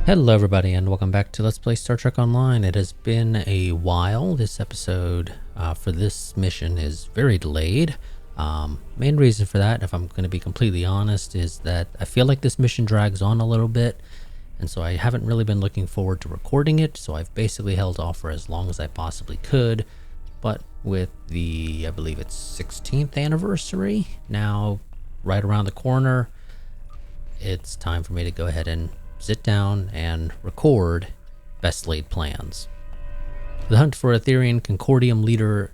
Hello everybody and welcome back to Let's Play Star Trek Online. It has been a while. This episode for this mission is very delayed. Main reason for that, if I'm going to be completely honest, is that I feel like this mission drags on a little bit, and so I haven't really been looking forward to recording it, so I've basically held off for as long as I possibly could. But with the, I believe it's 16th anniversary now right around the corner, it's time for me to go ahead and sit down and record Best Laid Plans. The hunt for Etherian Concordium leader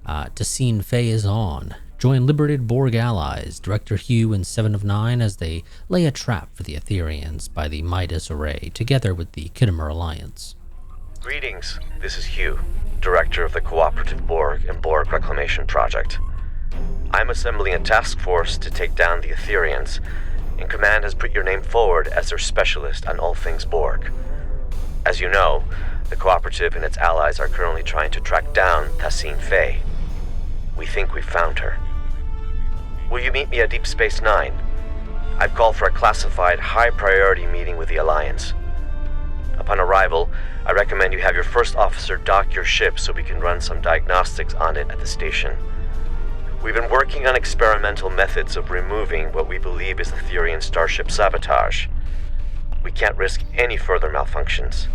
Tassine Fey is on. Join liberated Borg allies, Director Hugh and 7 of 9, as they lay a trap for the Etherians by the Midas Array, together with the Khitomer Alliance. Greetings, this is Hugh, Director of the Cooperative Borg and Borg Reclamation Project. I'm assembling a task force to take down the Etherians, and Command has put your name forward as their specialist on all things Borg. As you know, the Cooperative and its allies are currently trying to track down Tassine Fey. We think we've found her. Will you meet me at Deep Space Nine? I've called for a classified, high-priority meeting with the Alliance. Upon arrival, I recommend you have your first officer dock your ship so we can run some diagnostics on it at the station. We've been working on experimental methods of removing what we believe is Etherian starship sabotage. We can't risk any further malfunctions.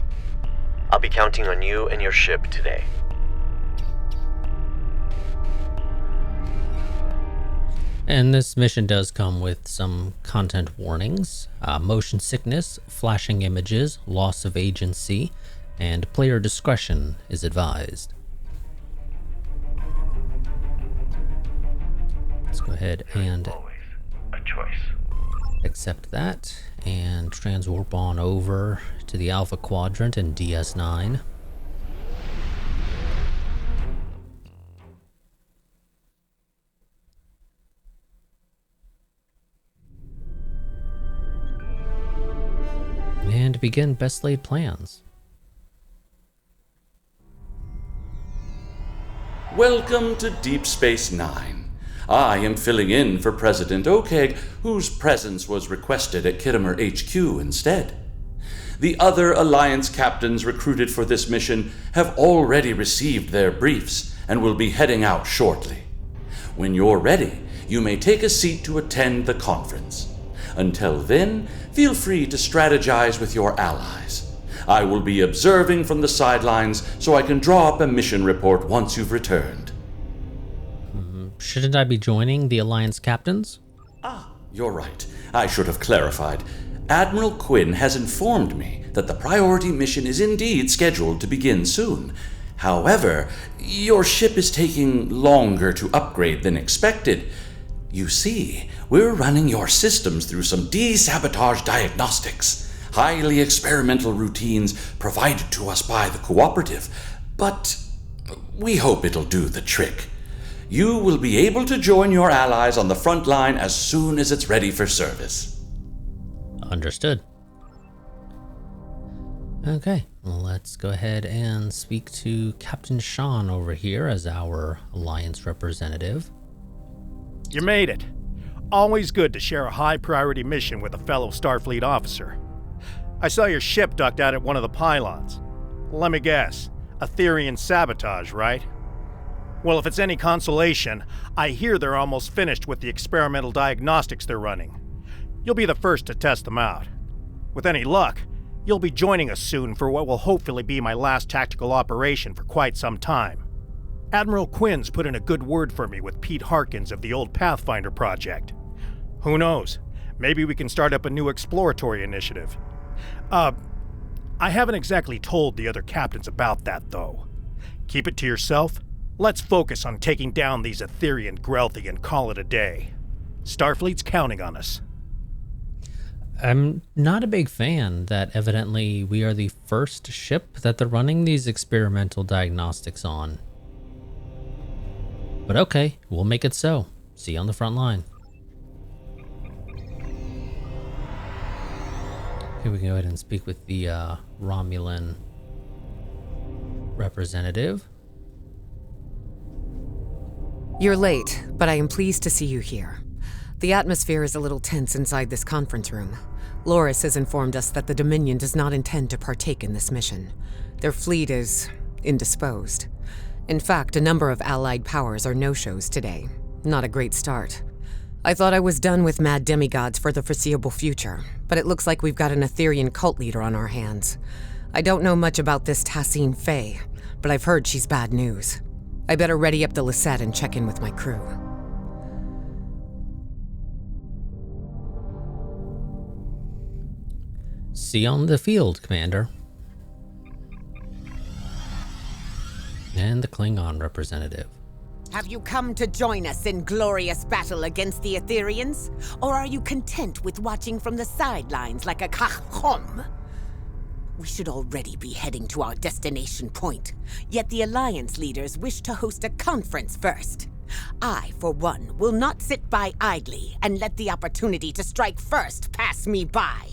I'll be counting on you and your ship today. And this mission does come with some content warnings, motion sickness, flashing images, loss of agency, and player discretion is advised. Let's go ahead and Always a choice. accept that and transwarp on over to the Alpha Quadrant in DS9. And begin Best Laid Plans. Welcome to Deep Space Nine. I am filling in for President Okeg, whose presence was requested at Khitomer HQ instead. The other Alliance captains recruited for this mission have already received their briefs and will be heading out shortly. When you're ready, you may take a seat to attend the conference. Until then, feel free to strategize with your allies. I will be observing from the sidelines so I can draw up a mission report once you've returned. Shouldn't I be joining the Alliance captains? You're right. I should have clarified. Admiral Quinn has informed me that the priority mission is indeed scheduled to begin soon. However, your ship is taking longer to upgrade than expected. You see, we're running your systems through some de-sabotage diagnostics, highly experimental routines provided to us by the Cooperative, but we hope it'll do the trick. You will be able to join your allies on the front line as soon as it's ready for service. Understood. Okay, well, let's go ahead and speak to Captain Sean over here as our Alliance representative. You made it. Always good to share a high-priority mission with a fellow Starfleet officer. I saw your ship docked out at one of the pylons. Let me guess, Etherian sabotage, right? Well, if it's any consolation, I hear they're almost finished with the experimental diagnostics they're running. You'll be the first to test them out. With any luck, you'll be joining us soon for what will hopefully be my last tactical operation for quite some time. Admiral Quinn's put in a good word for me with Pete Harkins of the old Pathfinder project. Who knows? Maybe we can start up a new exploratory initiative. I haven't exactly told the other captains about that, though. Keep it to yourself. Let's focus on taking down these Etherian Grelthi and call it a day. Starfleet's counting on us. I'm not a big fan that evidently we are the first ship that they're running these experimental diagnostics on. But okay, we'll make it so. See you on the front line. Okay, we can go ahead and speak with the Romulan representative. You're late, but I am pleased to see you here. The atmosphere is a little tense inside this conference room. Loris has informed us that the Dominion does not intend to partake in this mission. Their fleet is indisposed. In fact, a number of allied powers are no-shows today. Not a great start. I thought I was done with mad demigods for the foreseeable future, but it looks like we've got an Etherean cult leader on our hands. I don't know much about this Tassine Faye, but I've heard she's bad news. I better ready up the Lisette and check in with my crew. See you on the field, Commander. And the Klingon representative. Have you come to join us in glorious battle against the Ethereans? Or are you content with watching from the sidelines like a kachom? We should already be heading to our destination point, yet the Alliance leaders wish to host a conference first. I, for one, will not sit by idly and let the opportunity to strike first pass me by.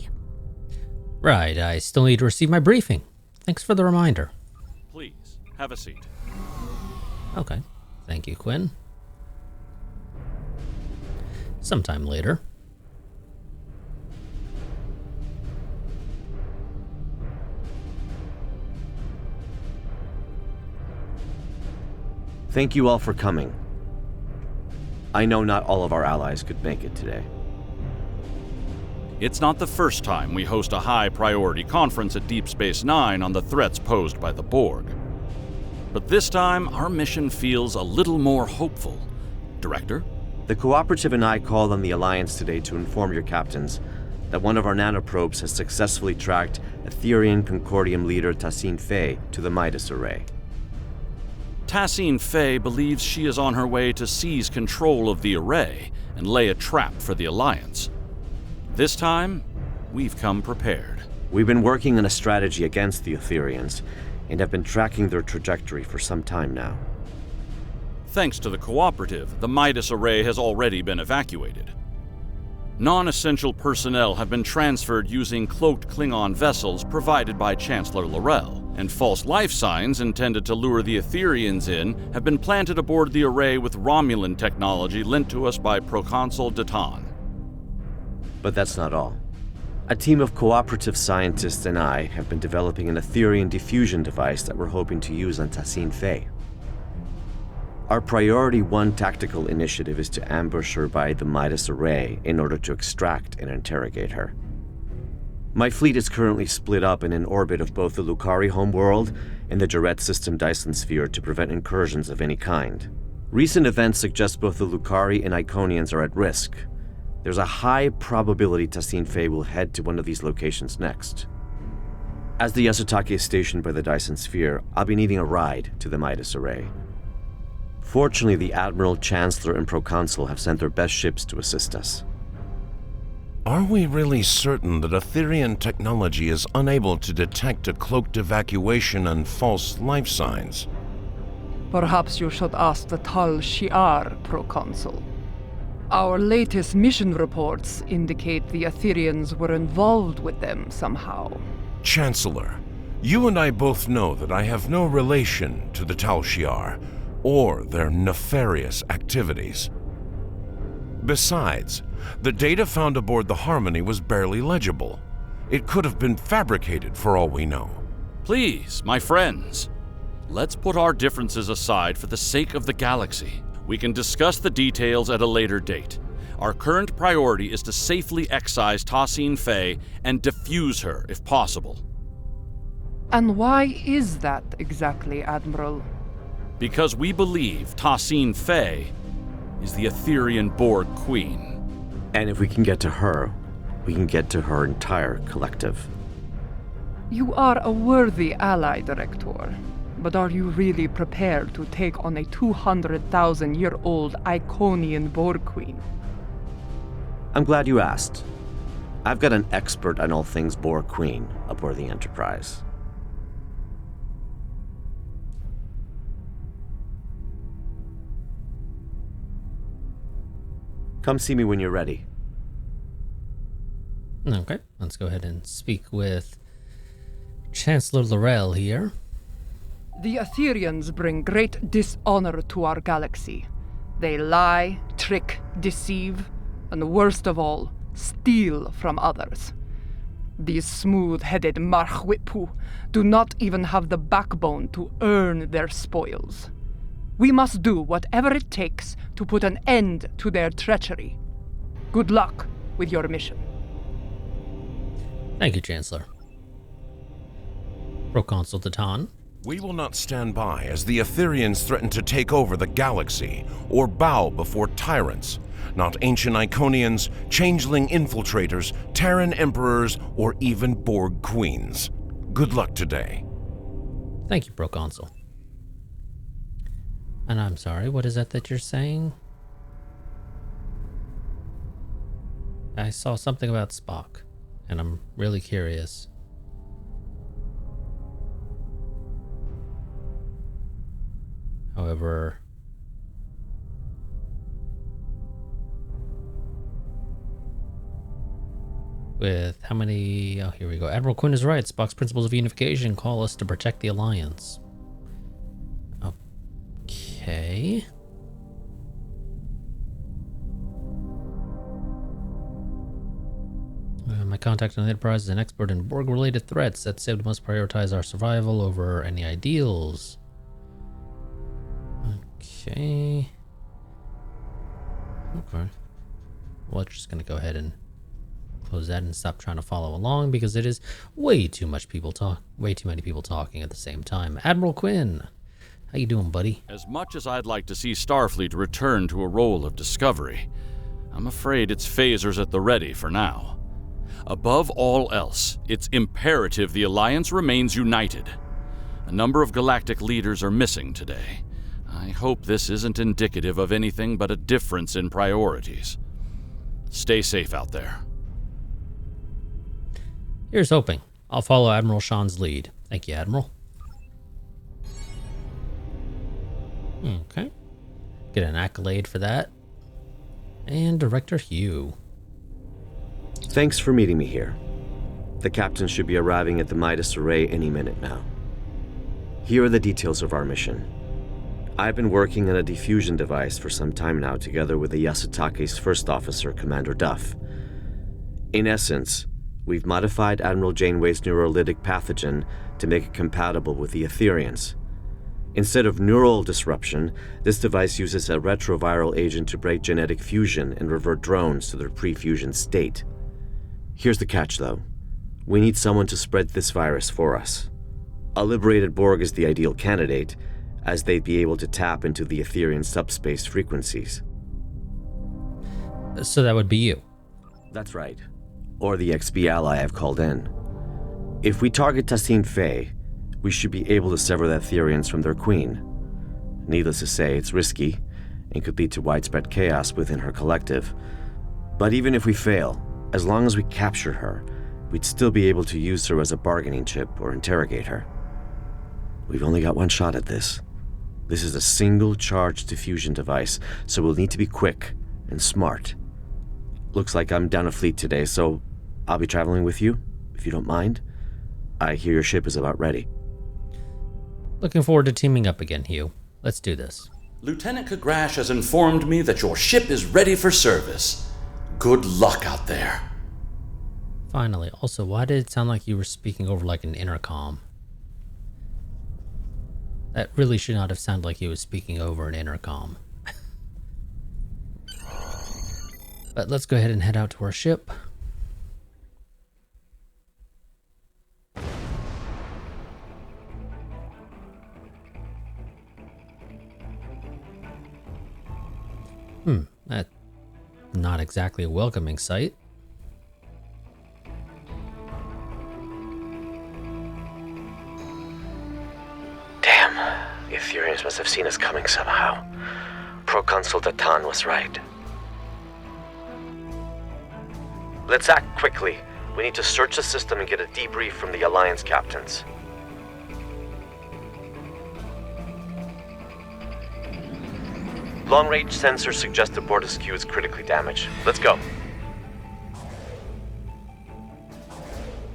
Right, I still need to receive my briefing. Thanks for the reminder. Please, have a seat. Okay, thank you, Quinn. Sometime later. Thank you all for coming. I know not all of our allies could make it today. It's not the first time we host a high-priority conference at Deep Space Nine on the threats posed by the Borg. But this time, our mission feels a little more hopeful. Director? The Cooperative and I called on the Alliance today to inform your captains that one of our nanoprobes has successfully tracked Etherean Concordium leader Tassine Faye to the Midas Array. Tassine Faye believes she is on her way to seize control of the array and lay a trap for the Alliance. This time, we've come prepared. We've been working on a strategy against the Ethereans and have been tracking their trajectory for some time now. Thanks to the Cooperative, the Midas Array has already been evacuated. Non-essential personnel have been transferred using cloaked Klingon vessels provided by Chancellor L'Rell, and false life signs intended to lure the Ethereans in have been planted aboard the array with Romulan technology lent to us by Proconsul Datan. But that's not all. A team of Cooperative scientists and I have been developing an Etherean diffusion device that we're hoping to use on Tassine Faye. Our Priority 1 tactical initiative is to ambush her by the Midas Array in order to extract and interrogate her. My fleet is currently split up in an orbit of both the Lucari homeworld and the Jarrett System Dyson Sphere to prevent incursions of any kind. Recent events suggest both the Lucari and Iconians are at risk. There's a high probability Tassine Faye will head to one of these locations next. As the Yasutake is stationed by the Dyson Sphere, I'll be needing a ride to the Midas Array. Fortunately, the Admiral, Chancellor, and Proconsul have sent their best ships to assist us. Are we really certain that Etherean technology is unable to detect a cloaked evacuation and false life signs? Perhaps you should ask the Tal Shi'ar, Proconsul. Our latest mission reports indicate the Ethereans were involved with them somehow. Chancellor, you and I both know that I have no relation to the Tal Shi'ar or their nefarious activities. Besides, the data found aboard the Harmony was barely legible. It could have been fabricated for all we know. Please, my friends, let's put our differences aside for the sake of the galaxy. We can discuss the details at a later date. Our current priority is to safely excise Tassine Faye and defuse her if possible. And why is that exactly, Admiral? Because we believe Tassine Faye is the Etherean Borg Queen. And if we can get to her, we can get to her entire collective. You are a worthy ally, Director. But are you really prepared to take on a 200,000-year-old Iconian Borg Queen? I'm glad you asked. I've got an expert on all things Borg Queen aboard the Enterprise. Come see me when you're ready. Okay, let's go ahead and speak with Chancellor L'Rell here. The Ethereans bring great dishonor to our galaxy. They lie, trick, deceive, and worst of all, steal from others. These smooth-headed Marchwipu do not even have the backbone to earn their spoils. We must do whatever it takes to put an end to their treachery. Good luck with your mission. Thank you, Chancellor. Proconsul Tatan. We will not stand by as the Aetherians threaten to take over the galaxy or bow before tyrants, not ancient Iconians, changeling infiltrators, Terran emperors, or even Borg queens. Good luck today. Thank you, Proconsul. And I'm sorry, what is that you're saying? I saw something about Spock, and I'm really curious. However, with how many... Oh, here we go. Admiral Quinn is right. Spock's principles of unification call us to protect the Alliance. Okay. My contact on the Enterprise is an expert in Borg-related threats. That said, we must prioritize our survival over any ideals. Okay. Okay. Well, we're just gonna go ahead and close that and stop trying to follow along because it is way too many people talking at the same time. Admiral Quinn, how you doing, buddy? As much as I'd like to see Starfleet return to a role of discovery, I'm afraid its phasers at the ready for now. Above all else, it's imperative the Alliance remains united. A number of galactic leaders are missing today. I hope this isn't indicative of anything but a difference in priorities. Stay safe out there. Here's hoping. I'll follow Admiral Sean's lead. Thank you, Admiral. Okay. Get an accolade for that. And Director Hugh. Thanks for meeting me here. The captain should be arriving at the Midas Array any minute now. Here are the details of our mission. I've been working on a diffusion device for some time now together with the Yasutake's first officer, Commander Duff. In essence, we've modified Admiral Janeway's neurolytic pathogen to make it compatible with the Aetherians. Instead of neural disruption, this device uses a retroviral agent to break genetic fusion and revert drones to their pre-fusion state. Here's the catch, though. We need someone to spread this virus for us. A liberated Borg is the ideal candidate, as they'd be able to tap into the Aetherian subspace frequencies. So that would be you. That's right. Or the XB ally I've called in. If we target Tassine Faye, we should be able to sever the Aetherians from their queen. Needless to say, it's risky, and could lead to widespread chaos within her collective. But even if we fail, as long as we capture her, we'd still be able to use her as a bargaining chip or interrogate her. We've only got one shot at this. This is a single-charge diffusion device, so we'll need to be quick and smart. Looks like I'm down a fleet today, so I'll be traveling with you, if you don't mind. I hear your ship is about ready. Looking forward to teaming up again, Hugh. Let's do this. Lieutenant Kagrash has informed me that your ship is ready for service. Good luck out there. Finally. Also, why did it sound like you were speaking over like an intercom? That really should not have sounded like he was speaking over an intercom. But let's go ahead and head out to our ship. That's not exactly a welcoming sight. Damn, the Aetherians must have seen us coming somehow. Proconsul Datan was right. Let's act quickly. We need to search the system and get a debrief from the Alliance captains. Long-range sensors suggest the Bortesque is critically damaged. Let's go.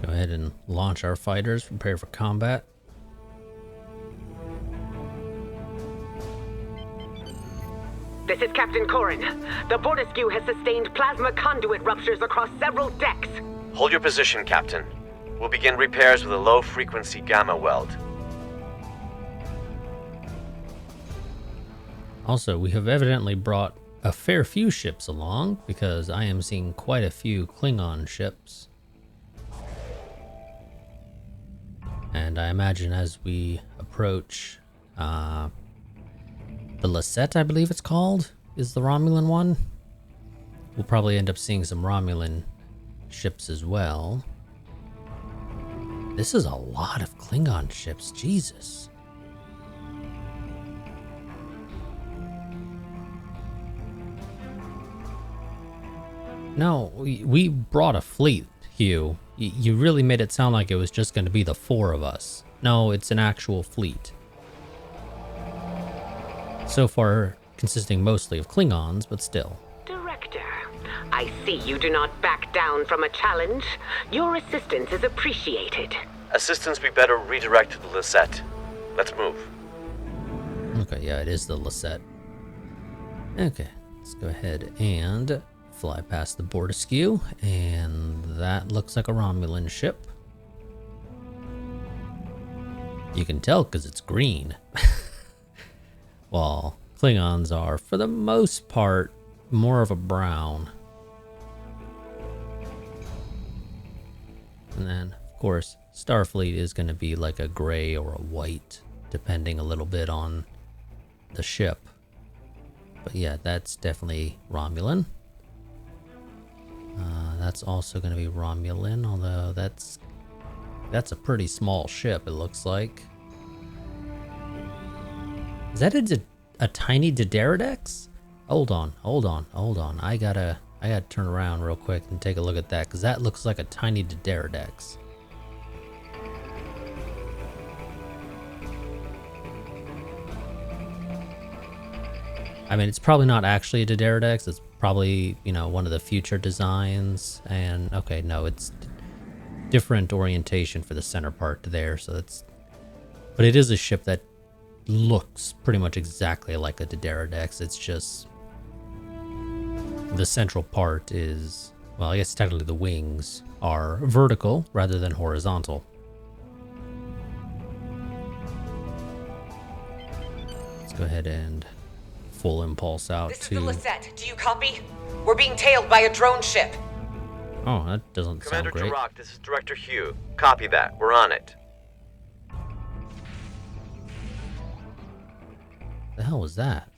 Go ahead and launch our fighters, prepare for combat. This is Captain Corrin. The Bortiskew has sustained plasma conduit ruptures across several decks. Hold your position, Captain. We'll begin repairs with a low-frequency gamma weld. Also, we have evidently brought a fair few ships along, because I am seeing quite a few Klingon ships. And I imagine as we approach the Lisette, I believe it's called, is the Romulan one. We'll probably end up seeing some Romulan ships as well. This is a lot of Klingon ships, Jesus. No, we brought a fleet, Hugh. You really made it sound like it was just going to be the 4 of us. No, it's an actual fleet. So far, consisting mostly of Klingons, but still. Director, I see you do not back down from a challenge. Your assistance is appreciated. Assistance we better redirect to the Lisette. Let's move. Okay, yeah, it is the Lisette. Okay, let's go ahead and fly past the Bortiskew, and that looks like a Romulan ship. You can tell because it's green. While Klingons are, for the most part, more of a brown. And then, of course, Starfleet is going to be like a gray or a white, depending a little bit on the ship. But yeah, that's definitely Romulan. That's also going to be Romulan, although that's a pretty small ship, it looks like. Is that a tiny Dederadex? Hold on. I gotta turn around real quick and take a look at that, because that looks like a tiny Dederadex. I mean, it's probably not actually a Dederadex. It's probably, one of the future designs. And, okay, no, it's different orientation for the center part there. So that's... But it is a ship that looks pretty much exactly like a Dederadex. It's just... The central part is... Well, I guess technically the wings are vertical rather than horizontal. Let's go ahead and... full impulse out This to... is the Lisette. Do you copy? We're being tailed by a drone ship. Oh, that doesn't Commander sound great. Jirok, this is Director Hugh. Copy that. We're on it. The hell was that?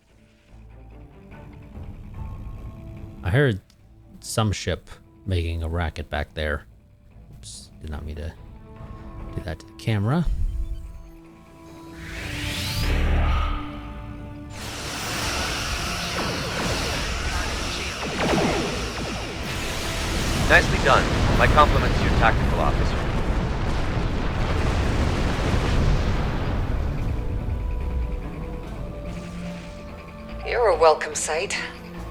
I heard some ship making a racket back there. Oops, did not mean to do that to the camera. Nicely done. My compliments to your tactical officer. You're a welcome sight.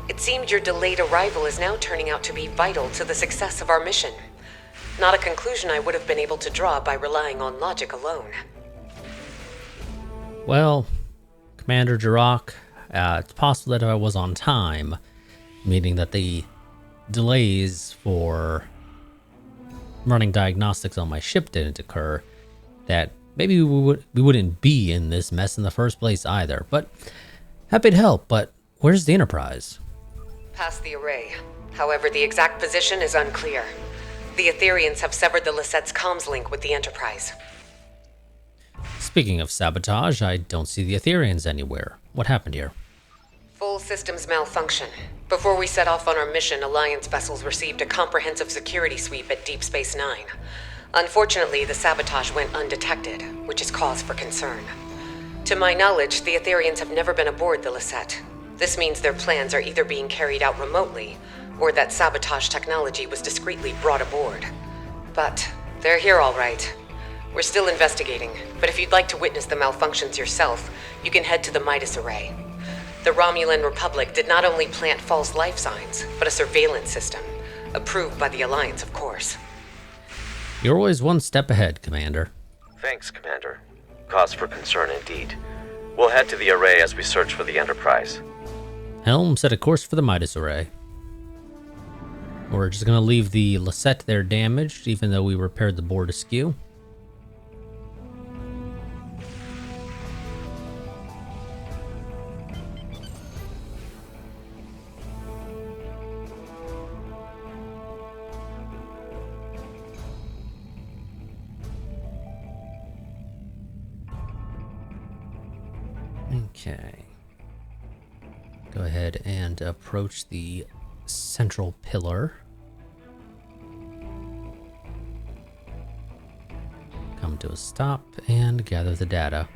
It seemed your delayed arrival is now turning out to be vital to the success of our mission. Not a conclusion I would have been able to draw by relying on logic alone. Well, Commander Jirok, it's possible that if I was on time, meaning that the delays for running diagnostics on my ship didn't occur, that maybe we wouldn't be in this mess in the first place either. But happy to help. But where's the Enterprise? Past the array. However, the exact position is unclear. The Etherians have severed the Lisette's comms link with the Enterprise. Speaking of sabotage, I don't see the Etherians anywhere. What happened here? Full systems malfunction. Before we set off on our mission, Alliance vessels received a comprehensive security sweep at Deep Space Nine. Unfortunately, the sabotage went undetected, which is cause for concern. To my knowledge, the Etherians have never been aboard the Lisette. This means their plans are either being carried out remotely, or that sabotage technology was discreetly brought aboard. But they're here all right. We're still investigating, but if you'd like to witness the malfunctions yourself, you can head to the Midas Array. The Romulan Republic did not only plant false life signs, but a surveillance system. Approved by the Alliance, of course. You're always one step ahead, Commander. Thanks, Commander. Cause for concern indeed. We'll head to the array as we search for the Enterprise. Helm, set a course for the Midas Array. We're just going to leave the Lisette there damaged, even though we repaired the board askew. Okay. Go ahead and approach the central pillar. Come to a stop and gather the data.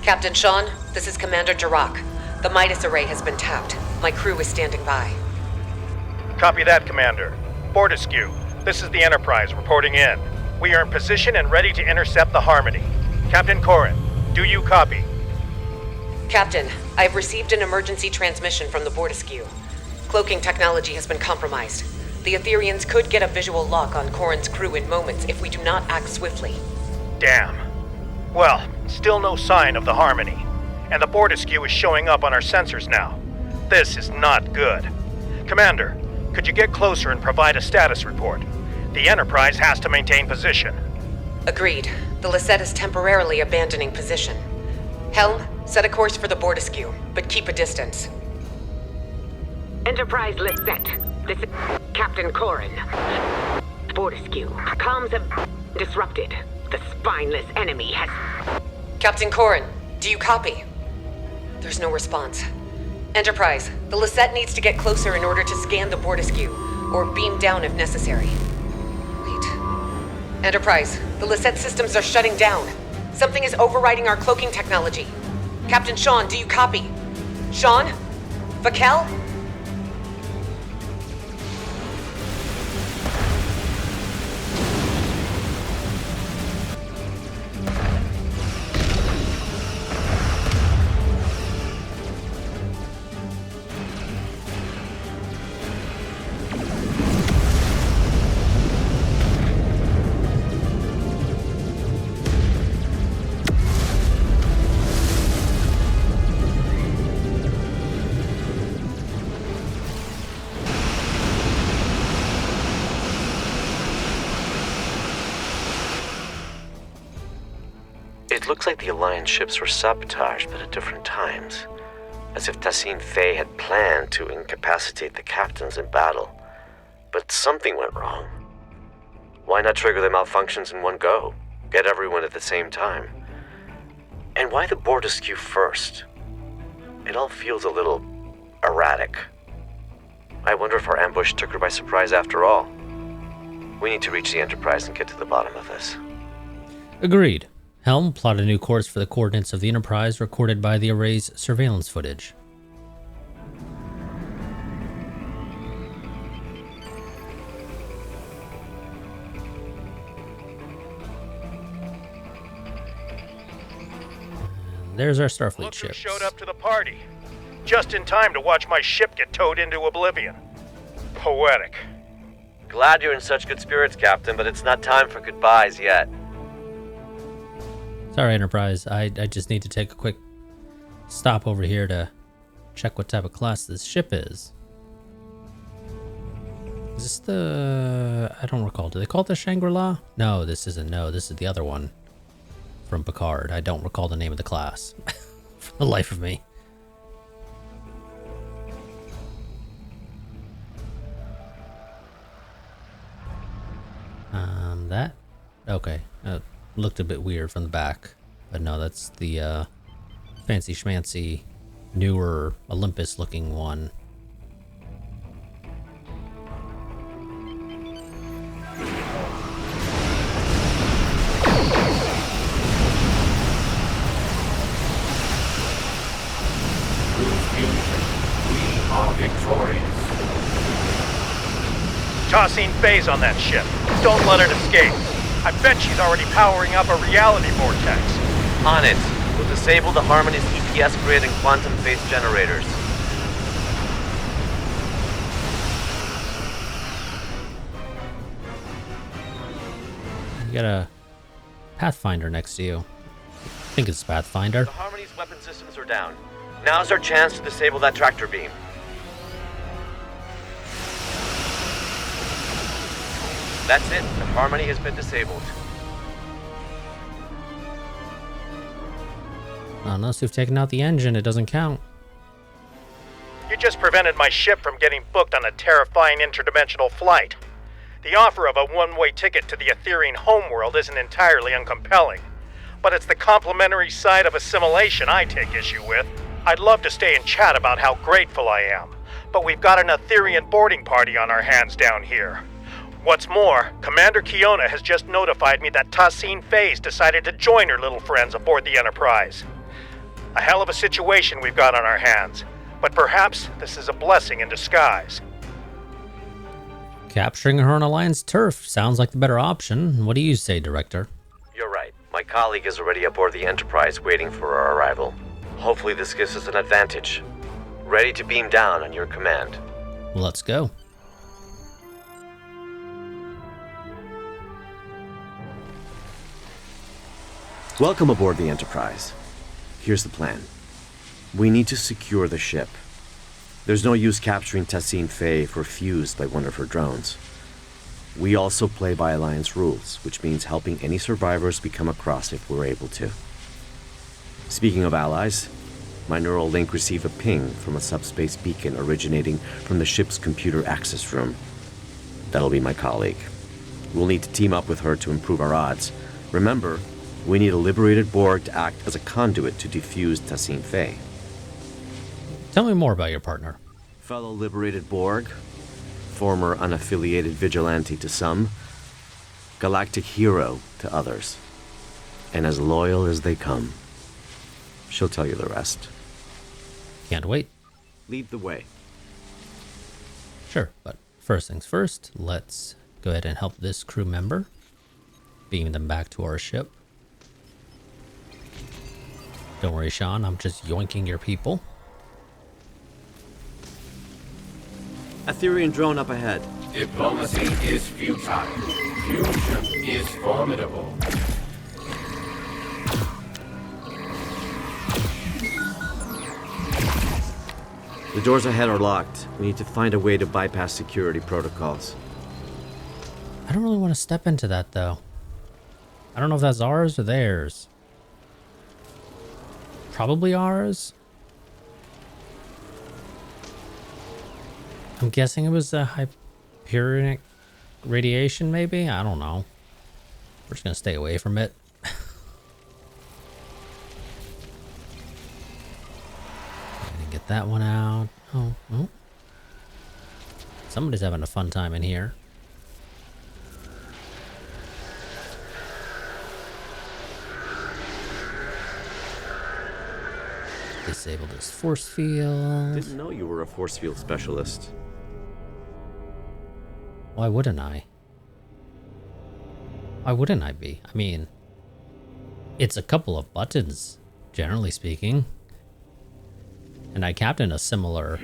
Captain Sean, this is Commander Jirok. The Midas Array has been tapped. My crew is standing by. Copy that, Commander. Board askew. This is the Enterprise reporting in. We are in position and ready to intercept the Harmony. Captain Corrin, do you copy? Captain, I have received an emergency transmission from the board askew. Cloaking technology has been compromised. The Etherians could get a visual lock on Corrin's crew in moments if we do not act swiftly. Damn. Well, still no sign of the Harmony. And the board askew is showing up on our sensors now. This is not good. Commander, could you get closer and provide a status report? The Enterprise has to maintain position. Agreed. The Lisette is temporarily abandoning position. Helm, set a course for the board askew, but keep a distance. Enterprise Lisette. This is Captain Corrin. Board askew. Comms have disrupted. The spineless enemy has... Captain Corrin, do you copy? There's no response. Enterprise, the Lisette needs to get closer in order to scan the board askew, or beam down if necessary. Wait. Enterprise, the Lisette systems are shutting down. Something is overriding our cloaking technology. Captain Sean, do you copy? Sean? Vakel? It looks like the Alliance ships were sabotaged, but at different times. As if Tassine Faye had planned to incapacitate the captains in battle. But something went wrong. Why not trigger the malfunctions in one go? Get everyone at the same time. And why the board askew first? It all feels a little erratic. I wonder if our ambush took her by surprise after all. We need to reach the Enterprise and get to the bottom of this. Agreed. Helm, plot a new course for the coordinates of the Enterprise recorded by the Array's surveillance footage. And there's our Starfleet ship. Showed up to the party. Just in time to watch my ship get towed into oblivion. Poetic. Glad you're in such good spirits, Captain, but it's not time for goodbyes yet. Sorry, Enterprise. I just need to take a quick stop over here to check what type of class this ship is. Is this the... I don't recall. Do they call it the Shangri-La? No, this isn't. No, this is the other one from Picard. I don't recall the name of the class for the life of me. That? Okay. Looked a bit weird from the back, but no, that's the fancy schmancy, newer Olympus looking one. We are victorious. Tossing Faye's on that ship. Don't let it escape. I bet she's already powering up a reality vortex. On it. We'll disable the Harmony's EPS grid and quantum phase generators. You gotta Pathfinder next to you. I think it's Pathfinder. The Harmony's weapon systems are down. Now's our chance to disable that tractor beam. That's it. The Harmony has been disabled. Unless you've taken out the engine, it doesn't count. You just prevented my ship from getting booked on a terrifying interdimensional flight. The offer of a one-way ticket to the Etherean homeworld isn't entirely uncompelling, but it's the complementary side of assimilation I take issue with. I'd love to stay and chat about how grateful I am, but we've got an Etherean boarding party on our hands down here. What's more, Commander Kiona has just notified me that Tassine Faye's decided to join her little friends aboard the Enterprise. A hell of a situation we've got on our hands, but perhaps this is a blessing in disguise. Capturing her on Alliance turf sounds like the better option. What do you say, Director? You're right. My colleague is already aboard the Enterprise waiting for our arrival. Hopefully this gives us an advantage. Ready to beam down on your command. Let's go. Welcome aboard the Enterprise. Here's the plan. We need to secure the ship. There's no use capturing Tassine Faye if we're fused by one of her drones. We also play by Alliance rules, which means helping any survivors we come across if we're able to. Speaking of allies, my neural link received a ping from a subspace beacon originating from the ship's computer access room. That'll be my colleague. We'll need to team up with her to improve our odds. Remember, we need a liberated Borg to act as a conduit to defuse Tassine Faye. Tell me more about your partner. Fellow liberated Borg, former unaffiliated vigilante to some, galactic hero to others, and as loyal as they come. She'll tell you the rest. Can't wait. Lead the way. Sure, but first things first, let's go ahead and help this crew member. Beam them back to our ship. Don't worry, Sean, I'm just yoinking your people. Etherean drone up ahead. Diplomacy is futile. Fusion is formidable. The doors ahead are locked. We need to find a way to bypass security protocols. I don't really want to step into that, though. I don't know if that's ours or theirs. Probably ours. I'm guessing it was a hyperionic radiation, maybe? I don't know. We're just gonna stay away from it. Get that one out. Oh. Somebody's having a fun time in here. Disable this force field. Didn't know you were a force field specialist. Why wouldn't I? Why wouldn't I be? I mean, it's a couple of buttons, generally speaking. And I captain a similar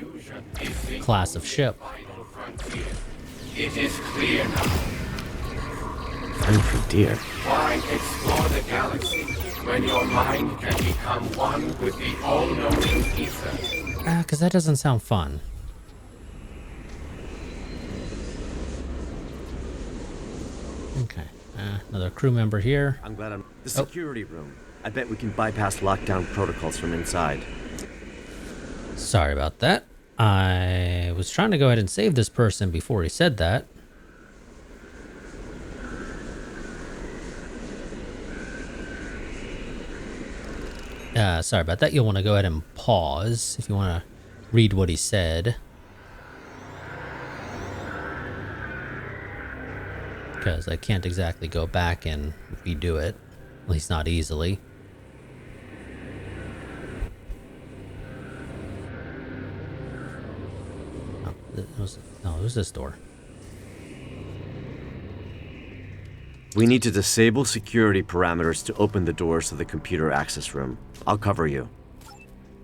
class of ship. It is clear now. Time for deer. Why explore the galaxy when your mind can become one with the all-knowing ether? Because that doesn't sound fun. Okay. Another crew member here. I'm glad I'm... The security room. I bet we can bypass lockdown protocols from inside. Sorry about that. I was trying to go ahead and save this person before he said that. Sorry about that. You'll want to go ahead and pause if you want to read what he said. Because I can't exactly go back and redo it. At least not easily. It was this door. We need to disable security parameters to open the doors to the computer access room. I'll cover you.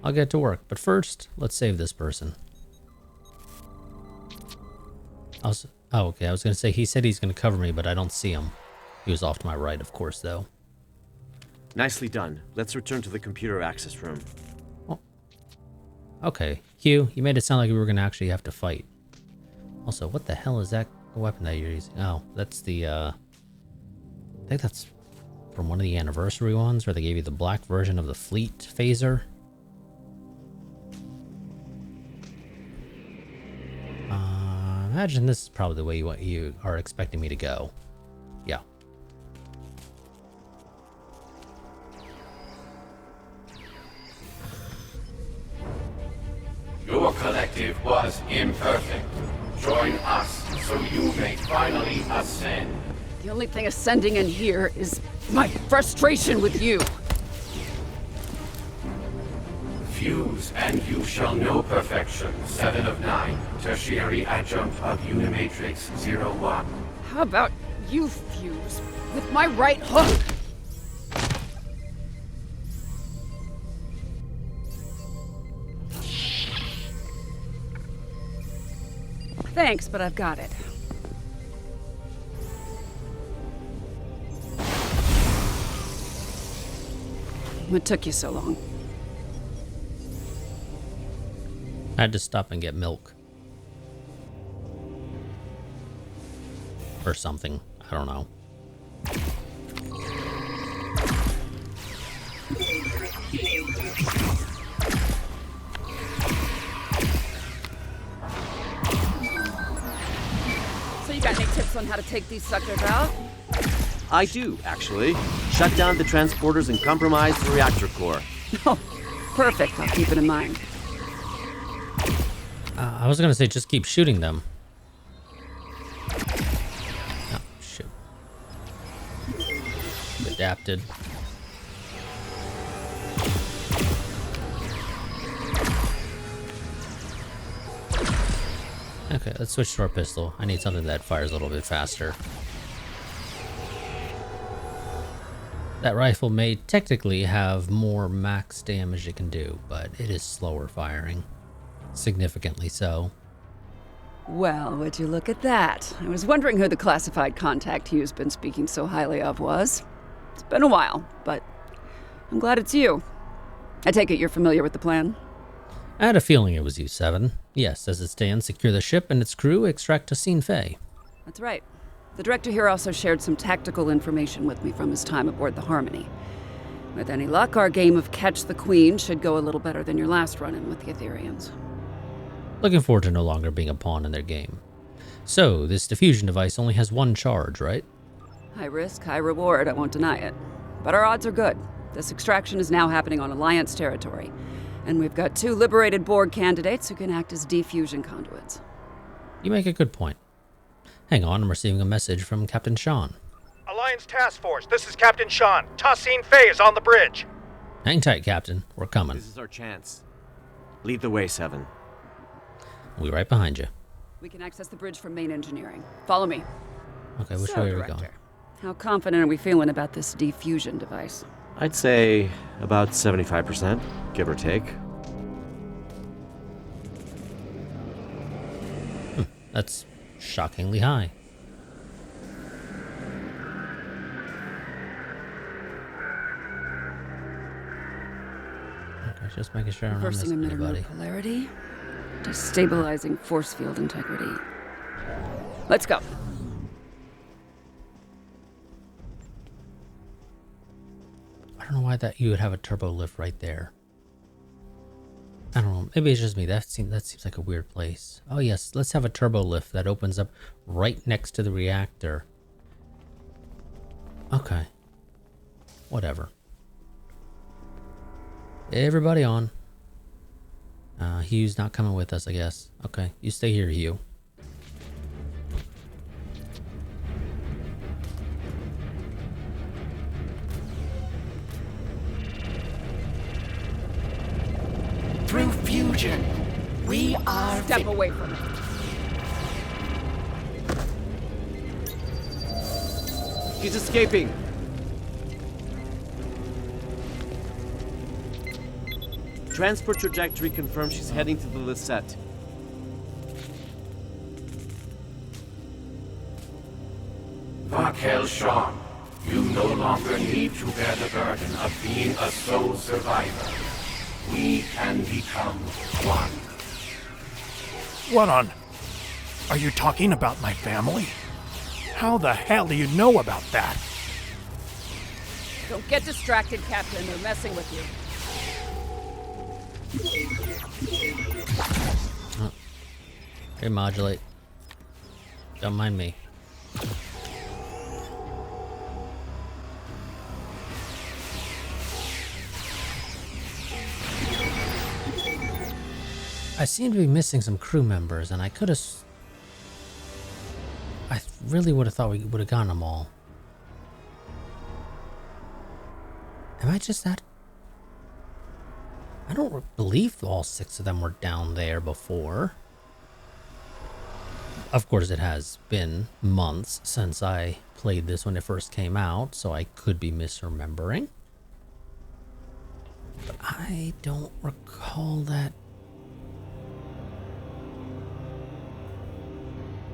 I'll get to work, but first, let's save this person. Okay, I was going to say he said he's going to cover me, but I don't see him. He was off to my right, of course, though. Nicely done. Let's return to the computer access room. Oh. Okay, Hugh, you made it sound like we were going to actually have to fight. Also, what the hell is that weapon that you're using? Oh, that's the, I think that's from one of the anniversary ones where they gave you the black version of the fleet phaser. Imagine this is probably the way you are expecting me to go. Yeah. Your collective was imperfect. Join us so you may finally ascend. The only thing ascending in here is my frustration with you. Fuse and you shall know perfection. 7 of 9. Tertiary adjunct of Unimatrix 01. How about you fuse with my right hook? Thanks, but I've got it. What took you so long? I had to stop and get milk. Or something. I don't know. So you got any tips on how to take these suckers out? I do, actually. Shut down the transporters and compromise the reactor core. Oh, perfect. I'll keep it in mind. I was gonna say just keep shooting them. Oh, shoot. Adapted. Okay, let's switch to our pistol. I need something that fires a little bit faster. That rifle may technically have more max damage it can do, but it is slower firing. Significantly so. Well, would you look at that? I was wondering who the classified contact Hugh's been speaking so highly of was. It's been a while, but I'm glad it's you. I take it you're familiar with the plan? I had a feeling it was you, Seven. Yes, as it stands, secure the ship and its crew, extract Tassine Faye. That's right. The director here also shared some tactical information with me from his time aboard the Harmony. With any luck, our game of Catch the Queen should go a little better than your last run-in with the Etherians. Looking forward to no longer being a pawn in their game. So, this diffusion device only has one charge, right? High risk, high reward, I won't deny it. But our odds are good. This extraction is now happening on Alliance territory. And we've got 2 liberated Borg candidates who can act as diffusion conduits. You make a good point. Hang on, I'm receiving a message from Captain Sean. Alliance Task Force, this is Captain Sean. Tassine Faye is on the bridge. Hang tight, Captain. We're coming. This is our chance. Lead the way, Seven. We'll be right behind you. We can access the bridge from main engineering. Follow me. Okay, which So, way are we Director, going? how confident are we feeling about this diffusion device? I'd say about 75%, give or take. That's shockingly high. Okay, just making sure I'm not Reversing missing emitter anybody. mode polarity. Destabilizing force field integrity. Let's go. I don't know why that you would have a turbo lift right there. I don't know. Maybe it's just me. That seems like a weird place. Oh yes, let's have a turbo lift that opens up right next to the reactor. Okay. Whatever. Everybody on. Hugh's not coming with us, I guess. Okay, you stay here, Hugh. Through fusion, we are Step away from it. She's escaping. Transport trajectory confirms she's heading to the Lisette. Vakel Sean, You no longer need to bear the burden of being a sole survivor. We can become one. What on? Are you talking about my family? How the hell do you know about that? Don't get distracted, Captain. They're messing with you. Oh. Okay, modulate. Don't mind me. I seem to be missing some crew members, and I could have... I really would have thought we would have gotten them all. Am I just that... I don't believe all 6 of them were down there before. Of course, it has been months since I played this when it first came out, so I could be misremembering. But I don't recall that.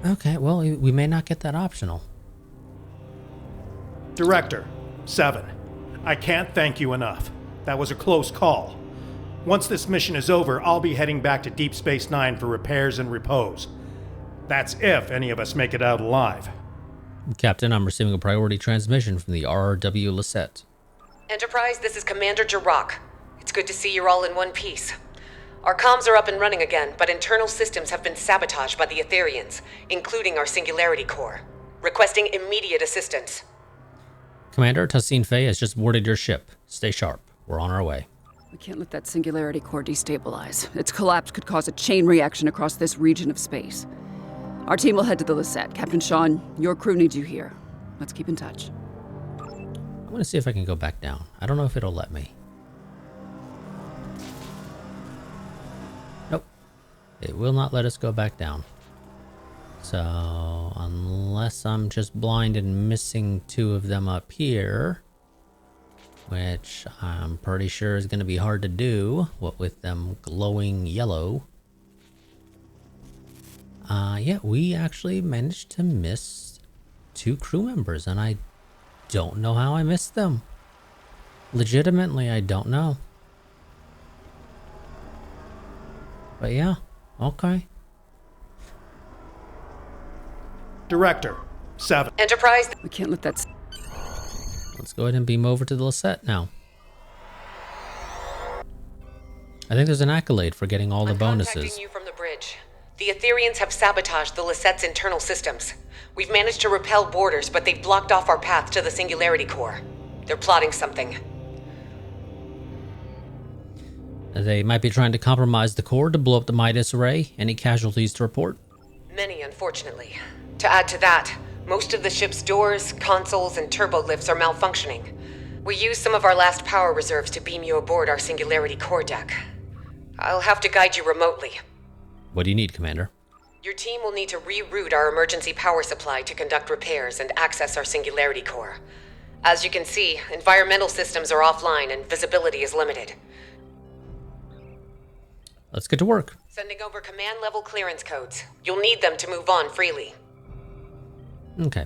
Okay, well, we may not get that optional. Director, 7. I can't thank you enough. That was a close call. Once this mission is over, I'll be heading back to Deep Space Nine for repairs and repose. That's if any of us make it out alive. Captain, I'm receiving a priority transmission from the RRW Lisette. Enterprise, this is Commander Jirok. It's good to see you're all in one piece. Our comms are up and running again, but internal systems have been sabotaged by the Etherians, including our Singularity Core. Requesting immediate assistance. Commander, Tassine Faye has just boarded your ship. Stay sharp. We're on our way. We can't let that Singularity Core destabilize. Its collapse could cause a chain reaction across this region of space. Our team will head to the Lisette. Captain Sean, your crew needs you here. Let's keep in touch. I'm going to see if I can go back down. I don't know if it'll let me. Nope. It will not let us go back down. So, unless I'm just blind and missing 2 of them up here, which I'm pretty sure is going to be hard to do, what with them glowing yellow. Yeah, we actually managed to miss 2 crew members, and I don't know how I missed them. Legitimately, I don't know. But yeah, okay. Director, 7. Enterprise, We can't let that... Let's go ahead and beam over to the Lisette now. I think there's an accolade for getting all the bonuses. contacting you from the bridge. The Etherians have sabotaged the Lisette's internal systems. We've managed to repel boarders, but they've blocked off our path to the Singularity Core. They're plotting something. They might be trying to compromise the core to blow up the Midas array. Any casualties to report? Many, unfortunately. To add to that, most of the ship's doors, consoles, and turbo lifts are malfunctioning. We used some of our last power reserves to beam you aboard our Singularity Core deck. I'll have to guide you remotely. What do you need, Commander? Your team will need to reroute our emergency power supply to conduct repairs and access our Singularity Core. As you can see, environmental systems are offline and visibility is limited. Let's get to work. Sending over command-level clearance codes. You'll need them to move on freely. Okay.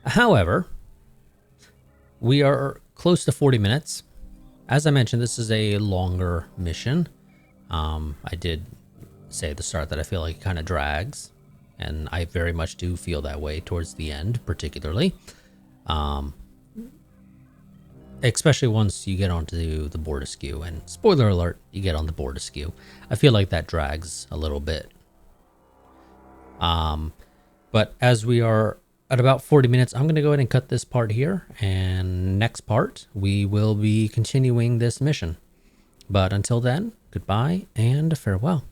However, we are close to 40 minutes. As I mentioned, this is a longer mission. I did say at the start that I feel like it kind of drags, and I very much do feel that way towards the end, particularly. Especially once you get onto the board askew, and spoiler alert, you get on the board askew. I feel like that drags a little bit. But as we are at about 40 minutes, I'm going to go ahead and cut this part here, and next part, we will be continuing this mission. But until then, goodbye and farewell.